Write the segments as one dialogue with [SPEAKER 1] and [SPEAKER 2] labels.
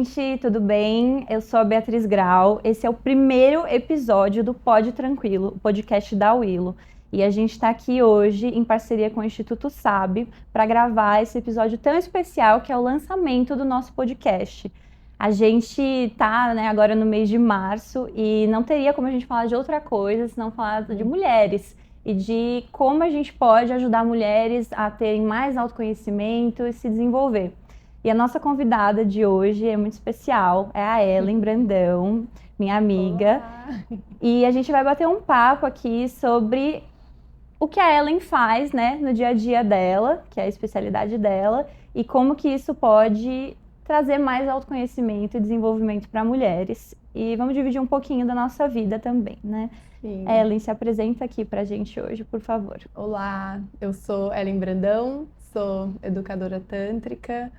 [SPEAKER 1] gente, tudo bem? Eu sou a Beatriz Grau. Esse é o primeiro episódio do Pode Tranquilo, o podcast da Willow. E a gente está aqui hoje em parceria com o Instituto Sabe para gravar esse episódio tão especial que é o lançamento do nosso podcast. A gente está, agora no mês de março e não teria como a gente falar de outra coisa senão falar de mulheres e de como a gente pode ajudar mulheres a terem mais autoconhecimento e se desenvolver. E a nossa convidada de hoje é muito especial, é a Ellen Brandão, minha amiga.
[SPEAKER 2] Olá.
[SPEAKER 1] E a gente vai bater um papo aqui sobre o que a Ellen faz, no dia a dia dela, que é a especialidade dela, e como que isso pode trazer mais autoconhecimento e desenvolvimento para mulheres. E vamos dividir um pouquinho da nossa vida também, né?
[SPEAKER 2] Sim.
[SPEAKER 1] Ellen, se apresenta aqui pra gente hoje, por favor.
[SPEAKER 2] Olá, eu sou Ellen Brandão, sou educadora tântrica.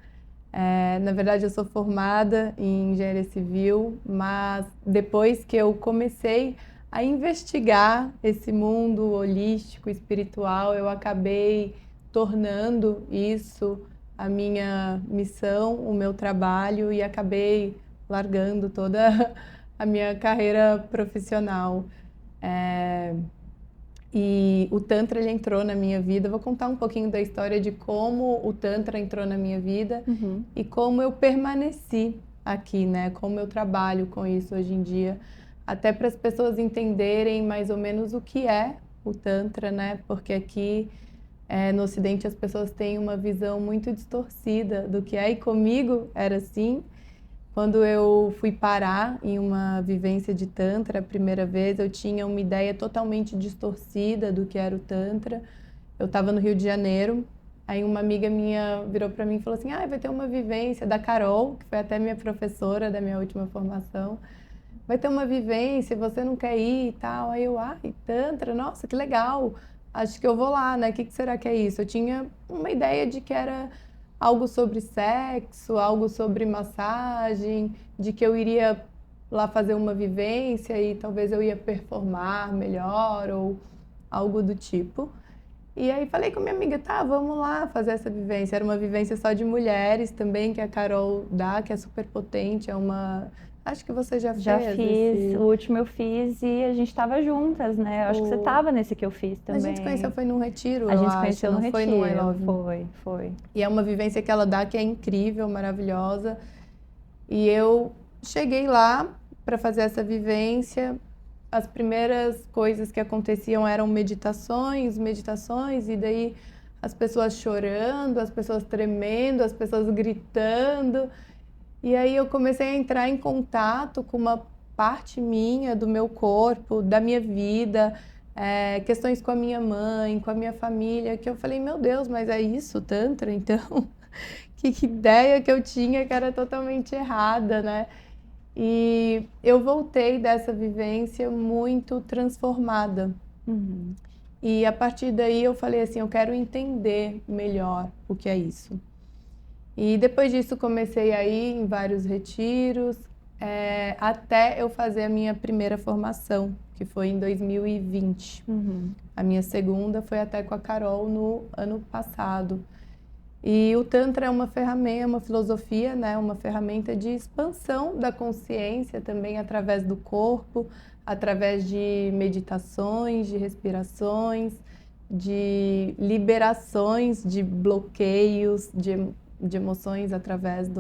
[SPEAKER 2] Na verdade, eu sou formada em engenharia civil, mas depois que eu comecei a investigar esse mundo holístico, espiritual, eu acabei tornando isso a minha missão, o meu trabalho, e acabei largando toda a minha carreira profissional. E o Tantra, ele entrou na minha vida. Eu vou contar um pouquinho da história de como o Tantra entrou na minha vida e como eu permaneci aqui, né? Como eu trabalho com isso hoje em dia. Até para as pessoas entenderem mais ou menos o que é o Tantra, né? Porque aqui no Ocidente as pessoas têm uma visão muito distorcida do que é. E comigo era assim. Quando eu fui parar em uma vivência de Tantra a primeira vez, eu tinha uma ideia totalmente distorcida do que era o Tantra. Eu estava no Rio de Janeiro, aí uma amiga minha virou para mim e falou assim: vai ter uma vivência da Carol, que foi até minha professora da minha última formação. Vai ter uma vivência, você não quer ir e tal. Aí eu, Tantra, nossa, que legal. Acho que eu vou lá, né? O que será que é isso? Eu tinha uma ideia de que era algo sobre sexo, algo sobre massagem, de que eu iria lá fazer uma vivência e talvez eu ia performar melhor ou algo do tipo. E aí falei com minha amiga, tá, vamos lá fazer essa vivência. Era uma vivência só de mulheres também, que a Carol dá, que é super potente, Acho que você já fez.
[SPEAKER 1] Já fiz, o último eu fiz e a gente estava juntas, né? Eu acho que você estava nesse que eu fiz também.
[SPEAKER 2] A gente se conheceu, foi num retiro,
[SPEAKER 1] A gente se conheceu no retiro.
[SPEAKER 2] Foi no I Love.
[SPEAKER 1] Foi.
[SPEAKER 2] E é uma vivência que ela dá que é incrível, maravilhosa. E eu cheguei lá para fazer essa vivência. As primeiras coisas que aconteciam eram meditações, e daí as pessoas chorando, as pessoas tremendo, as pessoas gritando. E aí eu comecei a entrar em contato com uma parte minha do meu corpo, da minha vida, questões com a minha mãe, com a minha família, que eu falei, meu Deus, mas é isso, Tantra? Então, que ideia que eu tinha que era totalmente errada, né? E eu voltei dessa vivência muito transformada. E a partir daí eu falei assim, eu quero entender melhor o que é isso. E depois disso comecei a ir em vários retiros, até eu fazer a minha primeira formação, que foi em 2020. A minha segunda foi até com a Carol no ano passado. E o Tantra é uma ferramenta, uma filosofia, né? Uma ferramenta de expansão da consciência também através do corpo, através de meditações, de respirações, de liberações de bloqueios, de emoções através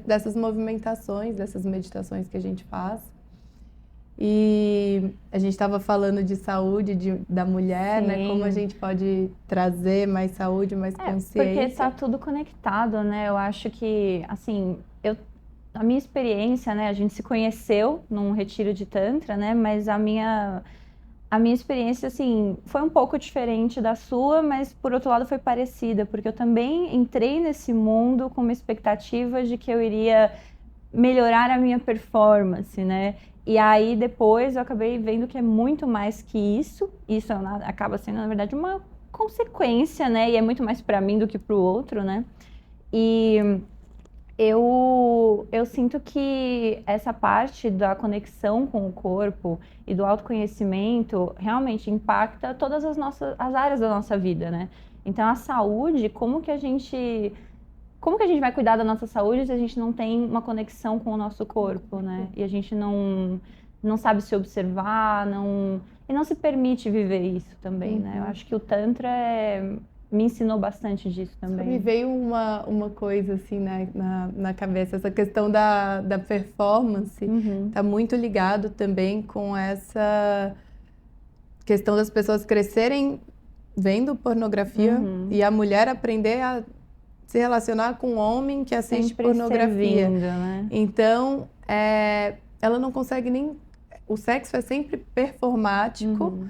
[SPEAKER 2] dessas movimentações, dessas meditações que a gente faz. E a gente estava falando de saúde da mulher, né? Como a gente pode trazer mais saúde, mais consciência.
[SPEAKER 1] Porque está tudo conectado, né? Eu acho que, assim, a minha experiência, né? A gente se conheceu num retiro de Tantra, né? Mas a minha experiência, assim, foi um pouco diferente da sua, mas por outro lado foi parecida, porque eu também entrei nesse mundo com uma expectativa de que eu iria melhorar a minha performance, né? E aí depois eu acabei vendo que é muito mais que isso. Isso acaba sendo, na verdade, uma consequência, né? E é muito mais para mim do que para o outro, né? E eu sinto que essa parte da conexão com o corpo e do autoconhecimento realmente impacta todas as áreas da nossa vida, né? Então a saúde, como que a gente como que a gente vai cuidar da nossa saúde se a gente não tem uma conexão com o nosso corpo, né? E a gente não sabe se observar, e não se permite viver isso também, né? Eu acho que o Tantra me ensinou bastante disso também.
[SPEAKER 2] Me veio uma coisa assim na cabeça, essa questão da performance tá muito ligado também com essa questão das pessoas crescerem vendo pornografia e a mulher aprender a se relacionar com um homem que assiste
[SPEAKER 1] Sempre
[SPEAKER 2] pornografia.
[SPEAKER 1] servindo, né?
[SPEAKER 2] Então, ela não consegue nem... O sexo é sempre performático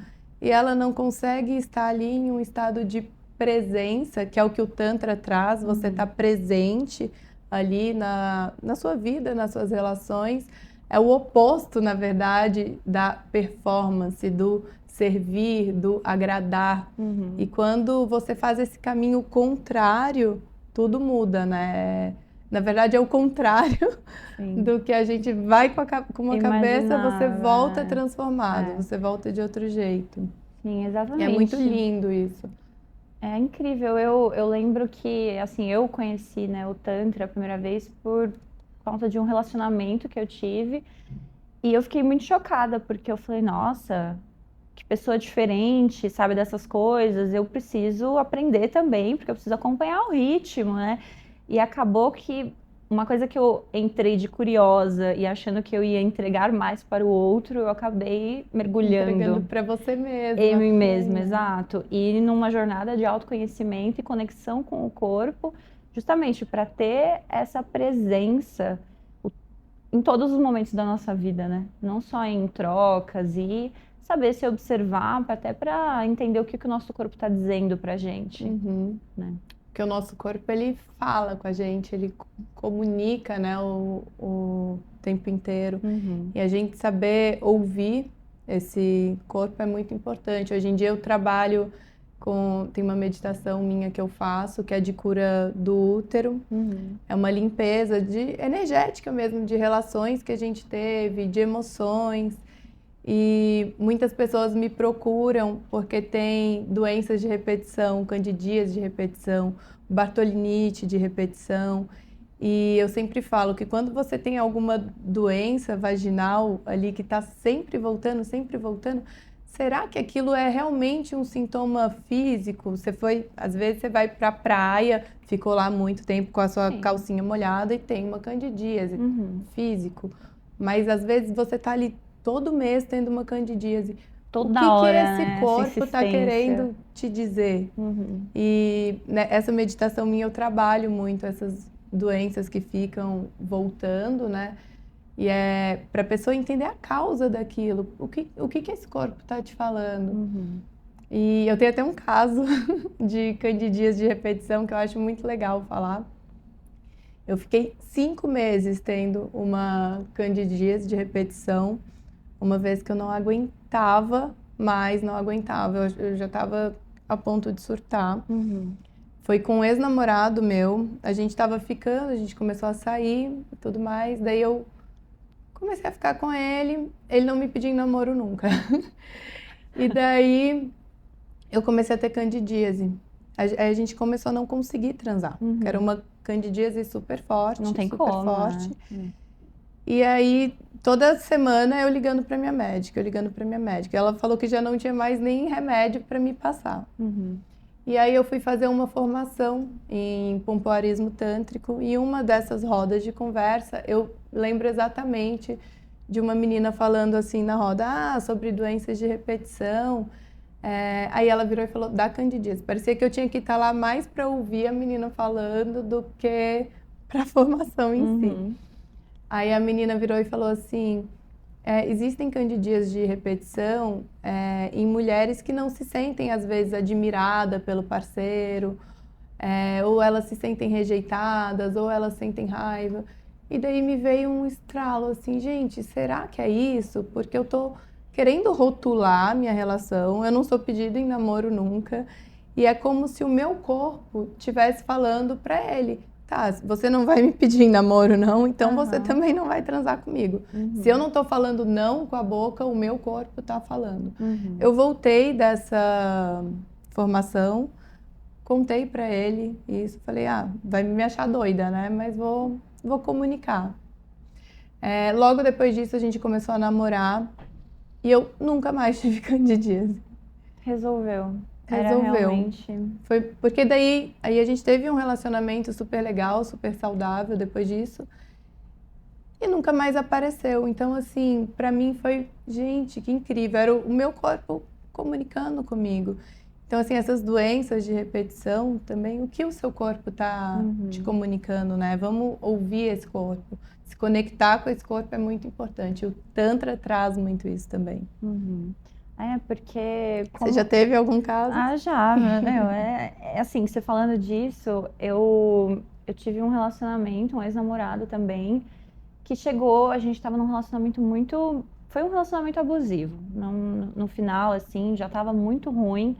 [SPEAKER 2] e ela não consegue estar ali em um estado de presença, que é o que o Tantra traz. Você está presente ali na sua vida, nas suas relações. É o oposto, na verdade, da performance, do servir, do agradar. E quando você faz esse caminho contrário, tudo muda, né? Na verdade, é o contrário do que a gente vai com uma cabeça, você volta transformado, você volta de outro jeito.
[SPEAKER 1] Sim, exatamente.
[SPEAKER 2] E é muito lindo isso.
[SPEAKER 1] É incrível. Eu lembro que, assim, eu conheci, né, o Tantra a primeira vez por conta de um relacionamento que eu tive. E eu fiquei muito chocada, porque eu falei, nossa, que pessoa diferente, sabe, dessas coisas. Eu preciso aprender também, porque eu preciso acompanhar o ritmo, né? E acabou que uma coisa que eu entrei de curiosa e achando que eu ia entregar mais para o outro, eu acabei mergulhando.
[SPEAKER 2] Entregando para você mesma.
[SPEAKER 1] Em mim mesma, exato. E numa jornada de autoconhecimento e conexão com o corpo, justamente para ter essa presença em todos os momentos da nossa vida, né? Não só em trocas e saber se observar, até para entender o que o nosso corpo está dizendo pra gente, né?
[SPEAKER 2] Porque o nosso corpo, ele fala com a gente, ele comunica, né, o tempo inteiro. E a gente saber ouvir esse corpo é muito importante. Hoje em dia eu trabalho tem uma meditação minha que eu faço, que é de cura do útero. É uma limpeza energética mesmo, de relações que a gente teve, de emoções. E muitas pessoas me procuram porque tem doenças de repetição, candidíase de repetição, bartolinite de repetição. E eu sempre falo que quando você tem alguma doença vaginal ali que está sempre voltando, será que aquilo é realmente um sintoma físico? Às vezes você vai para a praia, ficou lá muito tempo com a sua calcinha molhada e tem uma candidíase físico. Mas às vezes você está ali todo mês tendo uma candidíase.
[SPEAKER 1] Toda
[SPEAKER 2] o que
[SPEAKER 1] hora,
[SPEAKER 2] esse corpo está querendo te dizer? E essa meditação minha eu trabalho muito essas doenças que ficam voltando, né? E é para a pessoa entender a causa daquilo. O que esse corpo está te falando? E eu tenho até um caso de candidíase de repetição que eu acho muito legal falar. Eu fiquei 5 meses tendo uma candidíase de repetição, uma vez que eu não aguentava mais, eu já estava a ponto de surtar. Foi com um ex-namorado meu, a gente estava ficando, a gente começou a sair e tudo mais, daí eu comecei a ficar com ele não me pediu em namoro nunca. E daí eu comecei a ter candidíase. Aí a gente começou a não conseguir transar, que era uma candidíase super forte,
[SPEAKER 1] não tem
[SPEAKER 2] super
[SPEAKER 1] como,
[SPEAKER 2] forte.
[SPEAKER 1] Né?
[SPEAKER 2] E aí, toda semana eu ligando para minha médica. Ela falou que já não tinha mais nem remédio para me passar. E aí eu fui fazer uma formação em pompoarismo tântrico e uma dessas rodas de conversa, eu lembro exatamente de uma menina falando assim na roda, sobre doenças de repetição. Aí ela virou e falou da candidíase. Parecia que eu tinha que estar lá mais para ouvir a menina falando do que para a formação em si. Aí a menina virou e falou assim, existem candidíases de repetição em mulheres que não se sentem, às vezes, admiradas pelo parceiro, ou elas se sentem rejeitadas, ou elas sentem raiva. E daí me veio um estralo assim, gente, será que é isso? Porque eu tô querendo rotular a minha relação, eu não sou pedido em namoro nunca, e é como se o meu corpo estivesse falando para ele, tá, você não vai me pedir em namoro não, então você também não vai transar comigo. Se eu não tô falando não com a boca, o meu corpo tá falando. Eu voltei dessa formação contei pra ele isso, falei, vai me achar doida, né? Mas vou comunicar. Logo depois disso a gente começou a namorar e eu nunca mais tive candidíase.
[SPEAKER 1] Resolveu. Era
[SPEAKER 2] Resolveu.
[SPEAKER 1] realmente...
[SPEAKER 2] Foi porque daí aí a gente teve um relacionamento super legal, super saudável depois disso. E nunca mais apareceu. Então, assim, pra mim foi, gente, que incrível. Era o meu corpo comunicando comigo. Então, assim, essas doenças de repetição também, o que o seu corpo tá te comunicando, né? Vamos ouvir esse corpo. Se conectar com esse corpo é muito importante. O Tantra traz muito isso também.
[SPEAKER 1] Porque...
[SPEAKER 2] Você já teve algum caso?
[SPEAKER 1] Já, meu, assim, você falando disso, eu tive um relacionamento, um ex-namorado também, que chegou, a gente tava num relacionamento muito... Foi um relacionamento abusivo. No final, assim, já tava muito ruim.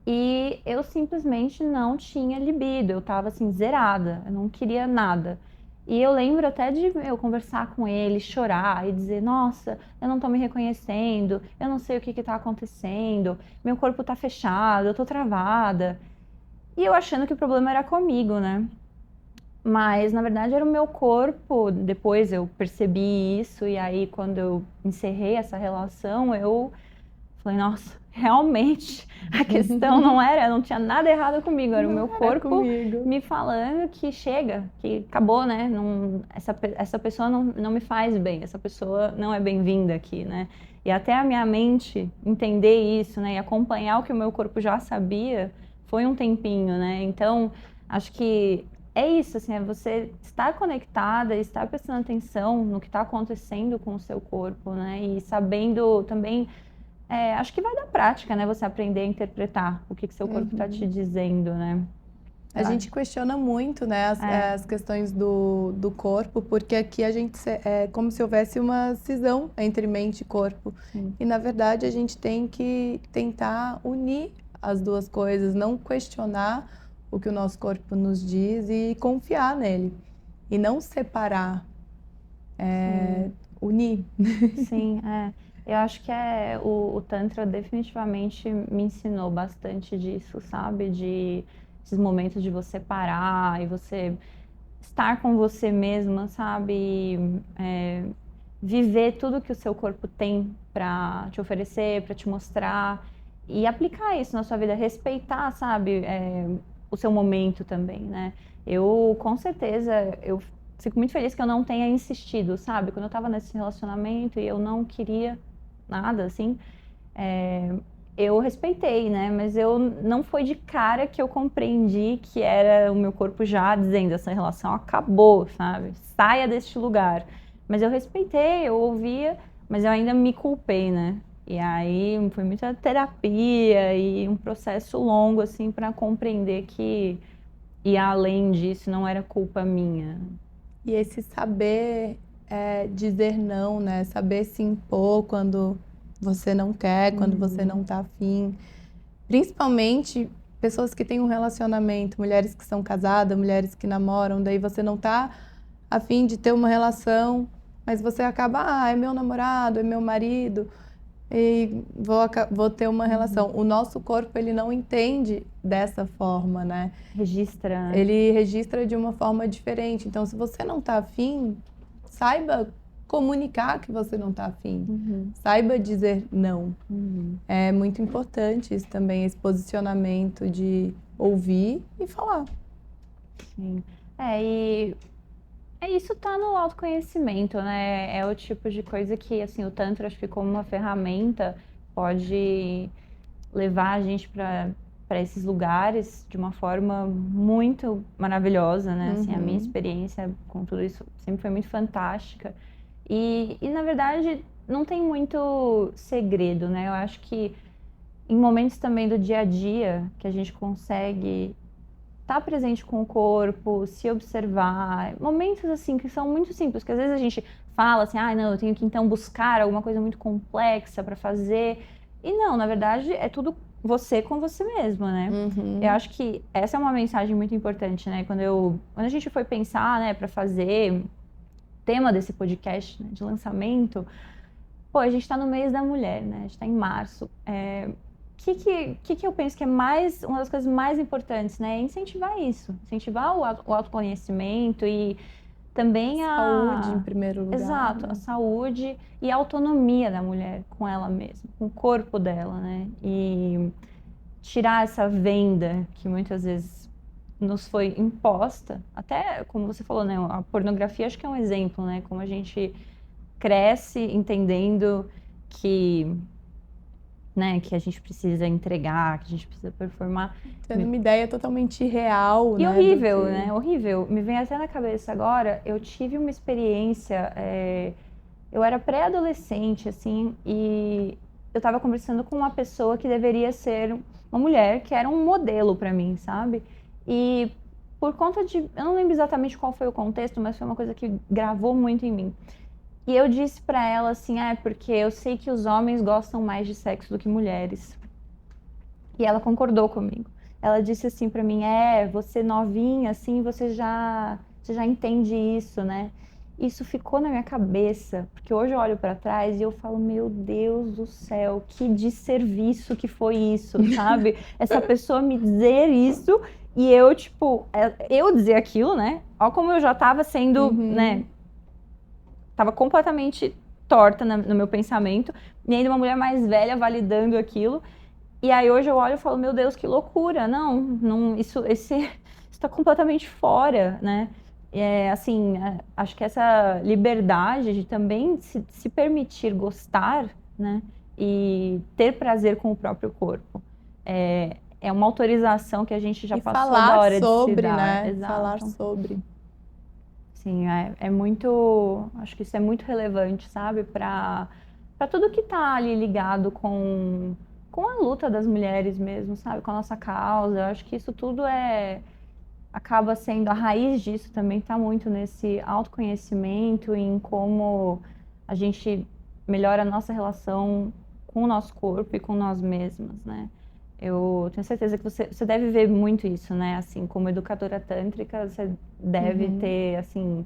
[SPEAKER 1] E eu simplesmente não tinha libido. Eu tava, assim, zerada. Eu não queria nada. E eu lembro até de eu conversar com ele, chorar e dizer, nossa, eu não tô me reconhecendo, eu não sei o que tá acontecendo, meu corpo tá fechado, eu tô travada. E eu achando que o problema era comigo, né? Mas, na verdade, era o meu corpo. Depois eu percebi isso, e aí, quando eu encerrei essa relação, eu falei, nossa, realmente, a questão não tinha nada errado comigo, era o meu corpo me falando que chega, que acabou, né? Essa pessoa não me faz bem, essa pessoa não é bem-vinda aqui, né? E até a minha mente entender isso, né? E acompanhar o que o meu corpo já sabia, foi um tempinho, né? Então, acho que é isso, assim, é você estar conectada, estar prestando atenção no que está acontecendo com o seu corpo, né? E sabendo também, acho que vai da prática, né? Você aprender a interpretar o que seu corpo está te dizendo, né?
[SPEAKER 2] A gente questiona muito, né, as questões do corpo, porque aqui a gente é como se houvesse uma cisão entre mente e corpo.
[SPEAKER 1] Sim.
[SPEAKER 2] E, na verdade, a gente tem que tentar unir as duas coisas, não questionar o que o nosso corpo nos diz e confiar nele. E não separar, unir.
[SPEAKER 1] Sim, eu acho que o Tantra definitivamente me ensinou bastante disso, sabe? De esses momentos de você parar e você estar com você mesma, sabe? E, viver tudo que o seu corpo tem para te oferecer, para te mostrar e aplicar isso na sua vida, respeitar, sabe? O seu momento também, né? Eu, com certeza, eu fico muito feliz que eu não tenha insistido, sabe? Quando eu tava nesse relacionamento e eu não queria nada, assim, eu respeitei, né? Mas eu não foi de cara que eu compreendi que era o meu corpo já dizendo, essa relação acabou, sabe? Saia deste lugar. Mas eu respeitei, eu ouvia, mas eu ainda me culpei, né? E aí foi muita terapia e um processo longo, assim, para compreender que ir além disso não era culpa minha.
[SPEAKER 2] E esse saber dizer não, né? Saber se impor quando você não quer, quando você não tá afim. Principalmente pessoas que têm um relacionamento, mulheres que são casadas, mulheres que namoram, daí você não tá afim de ter uma relação, mas você acaba, é meu namorado, é meu marido, e vou ter uma relação. O nosso corpo, ele não entende dessa forma, né?
[SPEAKER 1] Registra, né?
[SPEAKER 2] Ele registra de uma forma diferente. Então, se você não tá afim, saiba comunicar que você não tá afim. Saiba dizer não. É muito importante isso também, esse posicionamento de ouvir e falar.
[SPEAKER 1] Sim. E isso tá no autoconhecimento, né? É o tipo de coisa que, assim, o Tantra, acho que como uma ferramenta, pode levar a gente para esses lugares de uma forma muito maravilhosa, né? Assim, a minha experiência com tudo isso sempre foi muito fantástica. E na verdade, não tem muito segredo, né? Eu acho que em momentos também do dia a dia que a gente consegue estar presente com o corpo, se observar, momentos assim que são muito simples, que às vezes a gente fala assim, não, eu tenho que então buscar alguma coisa muito complexa para fazer. E não, na verdade, é tudo você com você mesma, né? Eu acho que essa é uma mensagem muito importante, né? Quando a gente foi pensar, né, para fazer tema desse podcast, né, de lançamento, a gente tá no mês da mulher, né? A gente tá em março. que eu penso que é uma das coisas mais importantes, né? É incentivar isso, incentivar o autoconhecimento e também
[SPEAKER 2] Saúde em primeiro lugar.
[SPEAKER 1] Exato,
[SPEAKER 2] né?
[SPEAKER 1] a saúde e a autonomia da mulher com ela mesma, com o corpo dela, né? E tirar essa venda que muitas vezes nos foi imposta, até como você falou, né? A pornografia acho que é um exemplo, né? Como a gente cresce entendendo que, né, que a gente precisa entregar, que a gente precisa performar.
[SPEAKER 2] Tendo uma ideia totalmente irreal,
[SPEAKER 1] E
[SPEAKER 2] né?
[SPEAKER 1] horrível, né? Horrível. Me vem até na cabeça agora, eu tive uma experiência, eu era pré-adolescente, assim, e eu estava conversando com uma pessoa que deveria ser uma mulher, que era um modelo para mim, sabe? E por conta de, eu não lembro exatamente qual foi o contexto, mas foi uma coisa que gravou muito em mim. E eu disse para ela assim, porque eu sei que os homens gostam mais de sexo do que mulheres. E ela concordou comigo. Ela disse assim para mim, você novinha, assim, você já entende isso, né? Isso ficou na minha cabeça, porque hoje eu olho para trás e eu falo, meu Deus do céu, que desserviço que foi isso, sabe? Essa pessoa me dizer isso e eu, tipo, eu dizer aquilo, né? Olha como eu já tava sendo, né? Tava completamente torta no meu pensamento, e ainda uma mulher mais velha validando aquilo. E aí hoje eu olho e falo, meu Deus, que loucura. Não, isso tá completamente fora, né? Assim, acho que essa liberdade de também se permitir gostar, né? E ter prazer com o próprio corpo. É uma autorização que a gente já passou da hora de se dar.
[SPEAKER 2] Né?
[SPEAKER 1] Exato.
[SPEAKER 2] Falar sobre.
[SPEAKER 1] Sim, é muito. Acho que isso é muito relevante, sabe? Para tudo que tá ali ligado com a luta das mulheres mesmo, sabe? Com a nossa causa. Eu acho que isso tudo acaba sendo. A raiz disso também está muito nesse autoconhecimento, em como a gente melhora a nossa relação com o nosso corpo e com nós mesmas, né? Eu tenho certeza que você deve ver muito isso, né? Assim, como educadora tântrica, você deve ter, assim,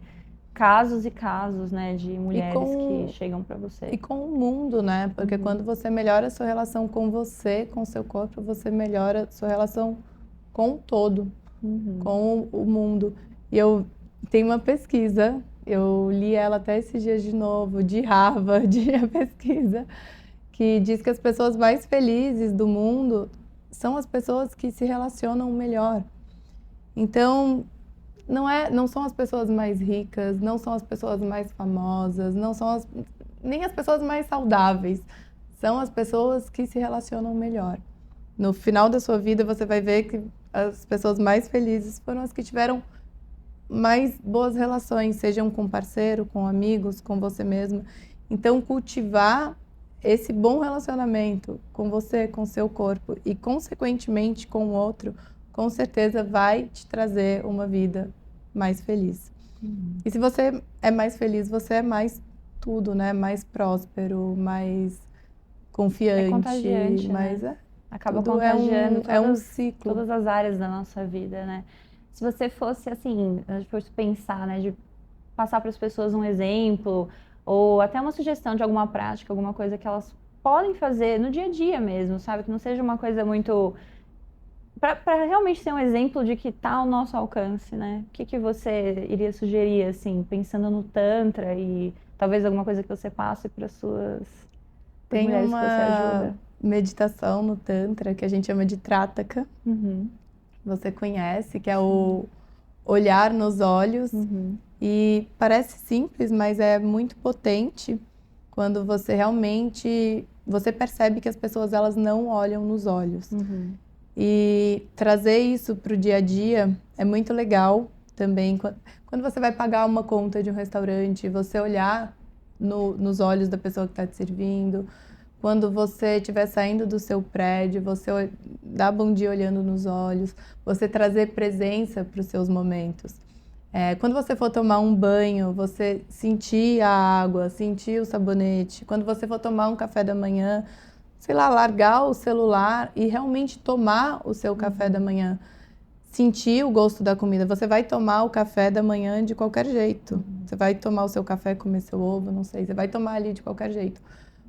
[SPEAKER 1] casos e casos, né? De mulheres que chegam para você.
[SPEAKER 2] E com o mundo, né? Porque quando você melhora a sua relação com você, com o seu corpo, você melhora a sua relação com o todo, com o mundo. E eu tenho uma pesquisa, eu li ela até esses dias de novo, de Harvard, a pesquisa, que diz que as pessoas mais felizes do mundo são as pessoas que se relacionam melhor. Então, não são as pessoas mais ricas, não são as pessoas mais famosas, não são nem as pessoas mais saudáveis. São as pessoas que se relacionam melhor. No final da sua vida, você vai ver que as pessoas mais felizes foram as que tiveram mais boas relações, sejam com parceiro, com amigos, com você mesma. Então, cultivar esse bom relacionamento com você, com o seu corpo e, consequentemente, com o outro, com certeza vai te trazer uma vida mais feliz. E se você é mais feliz, você é mais tudo, né? Mais próspero, mais confiante.
[SPEAKER 1] É contagiante,
[SPEAKER 2] mais,
[SPEAKER 1] né? Acaba contagiando
[SPEAKER 2] um ciclo.
[SPEAKER 1] Todas as áreas da nossa vida, né? Se você fosse, assim, fosse pensar, né? De passar para as pessoas um exemplo ou até uma sugestão de alguma prática, alguma coisa que elas podem fazer no dia a dia mesmo, sabe? Que não seja uma coisa muito... Para realmente ser um exemplo de que está ao nosso alcance, né? O que você iria sugerir, assim, pensando no Tantra e talvez alguma coisa que você passe para suas mulheres que você ajuda?
[SPEAKER 2] Tem uma meditação no Tantra que a gente chama de Trataka. Você conhece, que é o olhar nos olhos. E parece simples, mas é muito potente quando você realmente... Você percebe que as pessoas, elas não olham nos olhos. E trazer isso para o dia a dia é muito legal também. Quando você vai pagar uma conta de um restaurante, você olhar nos olhos da pessoa que está te servindo. Quando você estiver saindo do seu prédio, você dar bom dia olhando nos olhos. Você trazer presença para os seus momentos. Quando você for tomar um banho, você sentir a água, sentir o sabonete. Quando você for tomar um café da manhã, sei lá, largar o celular e realmente tomar o seu café da manhã. Sentir o gosto da comida. Você vai tomar o café da manhã de qualquer jeito. Você vai tomar o seu café, comer seu ovo, não sei. Você vai tomar ali de qualquer jeito.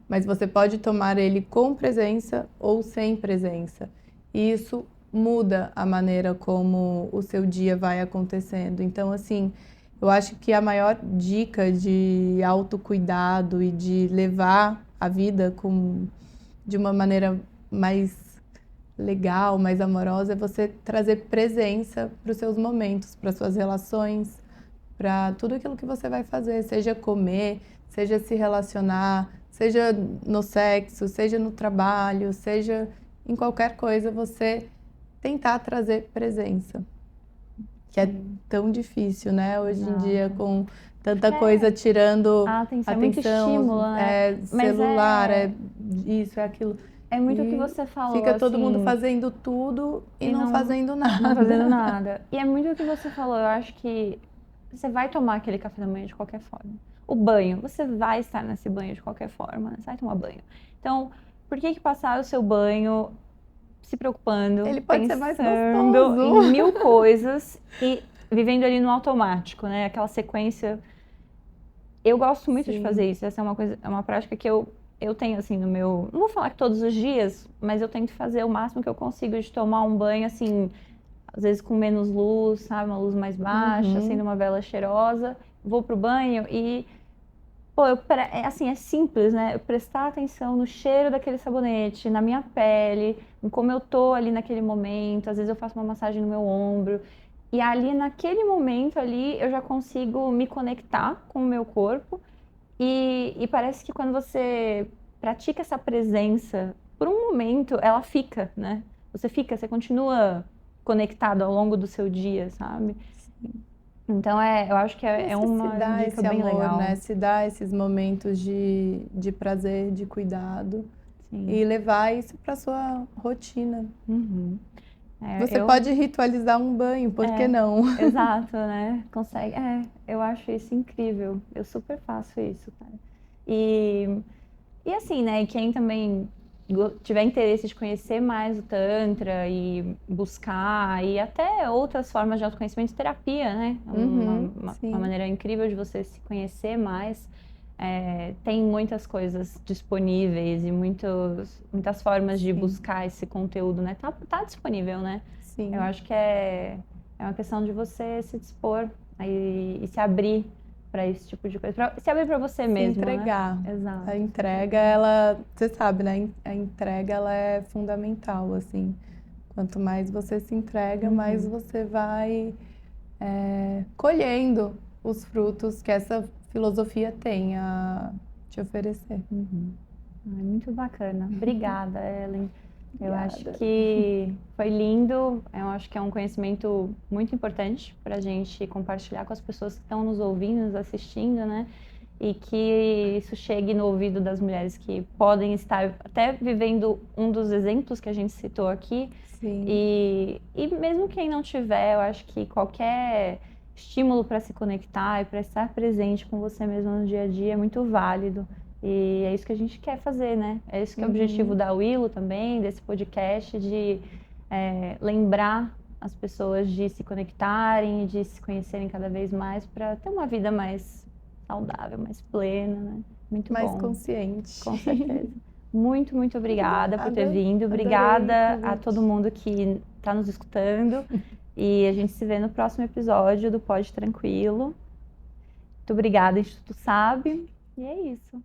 [SPEAKER 2] mas você pode tomar ele com presença ou sem presença. E isso muda a maneira como o seu dia vai acontecendo. Então, assim, eu acho que a maior dica de autocuidado e de levar a vida de uma maneira mais legal, mais amorosa, é você trazer presença para os seus momentos, para suas relações, para tudo aquilo que você vai fazer, seja comer, seja se relacionar, seja no sexo, seja no trabalho, seja em qualquer coisa, você tentar trazer presença, que é tão difícil, né? Hoje em dia, com tanta coisa tirando
[SPEAKER 1] a atenção, é muito estímulo, né?
[SPEAKER 2] celular, é isso, é aquilo.
[SPEAKER 1] É muito o que
[SPEAKER 2] E
[SPEAKER 1] você falou,
[SPEAKER 2] fica todo mundo
[SPEAKER 1] assim,
[SPEAKER 2] fazendo tudo e não fazendo nada.
[SPEAKER 1] não fazendo nada. E é muito o que você falou, eu acho que você vai tomar aquele café da manhã de qualquer forma. O banho, você vai estar nesse banho de qualquer forma, né? Você vai tomar banho. Então, por que passar o seu banho se preocupando,
[SPEAKER 2] Ele pode ser mais
[SPEAKER 1] pensando
[SPEAKER 2] gostoso.
[SPEAKER 1] em mil coisas e vivendo ali no automático, né? Aquela sequência. Eu gosto muito de fazer isso. Essa é uma coisa, é uma prática que eu tenho assim no meu, não vou falar que todos os dias, mas eu tento fazer o máximo que eu consigo de tomar um banho assim, às vezes com menos luz, sabe, uma luz mais baixa, acendo uma vela cheirosa, vou pro banho e pô, assim, é simples, né? Eu prestar atenção no cheiro daquele sabonete, na minha pele, em como eu tô ali naquele momento. Às vezes eu faço uma massagem no meu ombro. E ali, naquele momento ali, eu já consigo me conectar com o meu corpo. E parece que quando você pratica essa presença, por um momento, ela fica, né? Você continua conectado ao longo do seu dia, sabe? Então, eu acho que é uma
[SPEAKER 2] Se dá
[SPEAKER 1] dica
[SPEAKER 2] esse
[SPEAKER 1] bem
[SPEAKER 2] amor,
[SPEAKER 1] legal.
[SPEAKER 2] né? Se dá esses momentos de prazer, de cuidado.
[SPEAKER 1] Sim.
[SPEAKER 2] E levar isso para sua rotina.
[SPEAKER 1] Uhum.
[SPEAKER 2] Você pode ritualizar um banho, por que não?
[SPEAKER 1] Exato, né? Consegue. Eu acho isso incrível. Eu super faço isso, cara. E assim, né? E quem também tiver interesse de conhecer mais o Tantra e buscar, e até outras formas de autoconhecimento, terapia, né? Uma maneira incrível de você se conhecer mais. Tem muitas coisas disponíveis e muitas formas de buscar esse conteúdo, né? Tá disponível, né?
[SPEAKER 2] Sim.
[SPEAKER 1] Eu acho que é uma questão de você se dispor e se abrir para esse tipo de coisa. Se abrir para você mesmo,
[SPEAKER 2] se entregar.
[SPEAKER 1] Né? Exato.
[SPEAKER 2] A entrega, ela, você sabe, né? A entrega, ela é fundamental, assim. Quanto mais você se entrega, mais você vai colhendo os frutos que essa filosofia tem a te oferecer.
[SPEAKER 1] Muito bacana. Obrigada, Ellen. Eu
[SPEAKER 2] Obrigada.
[SPEAKER 1] acho que foi lindo. Eu acho que é um conhecimento muito importante para a gente compartilhar com as pessoas que estão nos ouvindo, nos assistindo, né? E que isso chegue no ouvido das mulheres que podem estar até vivendo um dos exemplos que a gente citou aqui.
[SPEAKER 2] Sim.
[SPEAKER 1] E mesmo quem não tiver, eu acho que qualquer estímulo para se conectar e para estar presente com você mesmo no dia a dia é muito válido. E é isso que a gente quer fazer, né? É isso que é o objetivo da Willow também, desse podcast, de lembrar as pessoas de se conectarem, de se conhecerem cada vez mais para ter uma vida mais saudável, mais plena, né? Muito
[SPEAKER 2] mais
[SPEAKER 1] bom.
[SPEAKER 2] Consciente.
[SPEAKER 1] Com certeza. Muito, muito obrigada por ter vindo. Obrigada a todo mundo que está nos escutando. E a gente se vê no próximo episódio do Pode Tranquilo. Muito obrigada, Instituto Sabe. E é isso.